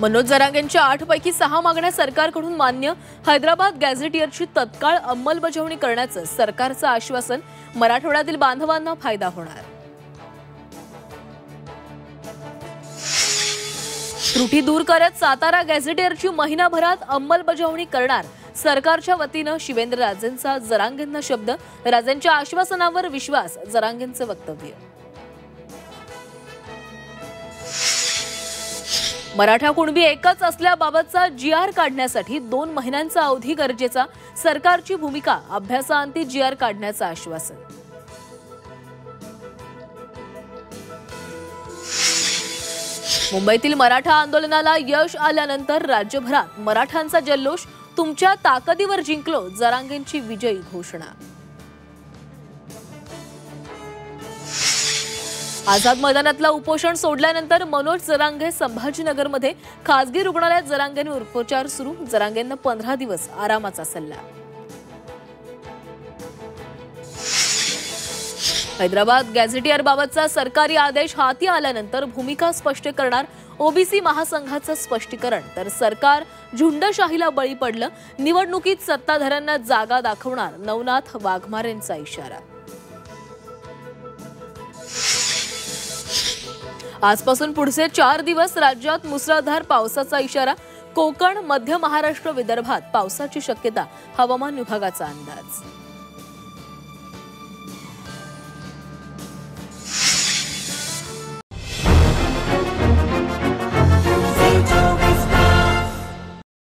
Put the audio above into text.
मनोज जरांगेंच्या 8 पैकी 6 मागण्या सरकारकडून मान्य. हैदराबाद गॅझेटियरची तत्काळ अंमलबजावणी करण्याचं सरकारचं आश्वासन. मराठवाड्यातील बांधवांना फायदा होणार. त्रुटी दूर करत सातारा गॅझेटियरची महिनाभरात अंमलबजावणी करणार. सरकारच्या वतीनं शिवेंद्रराजेंचा जरांगेंना शब्द. राजेंच्या आश्वासनावर विश्वास, जरांगेंचं वक्तव्य. मराठा कुणबी एकच असल्याबाबतचा GR काढण्यासाठी 2 महिन्यांचा अवधी गरजेचा. सरकारची भूमिका, अभ्यासाअंती GR काढण्याचं आश्वासन. मुंबईतील मराठा आंदोलनाला यश आल्यानंतर राज्यभरात मराठांचा जल्लोष. तुमच्या ताकदीवर जिंकलो, जरांगेंची विजयी घोषणा. आझाद मैदानातला उपोषण सोडल्यानंतर मनोज जरांगे संभाजीनगरमध्ये खासगी रुग्णालयात. जरांगेंवर उपचार सुरू. जरांगेंना 15 दिवस आरामाचा सल्ला. हैदराबाद गॅझेटियरबाबतचा सरकारी आदेश हाती आल्यानंतर भूमिका स्पष्ट करणार. ओबीसी महासंघाचं स्पष्टीकरण. तर सरकार झुंडशाहीला बळी पडलं. निवडणुकीत सत्ताधाऱ्यांना जागा दाखवणार. नवनाथ वाघमारेंचा इशारा. आजपासून पुढचे 4 दिवस राज्यात मुसळधार पावसाचा इशारा. कोकण, मध्य महाराष्ट्र, विदर्भात पावसाची शक्यता. हवामान विभागाचा अंदाज.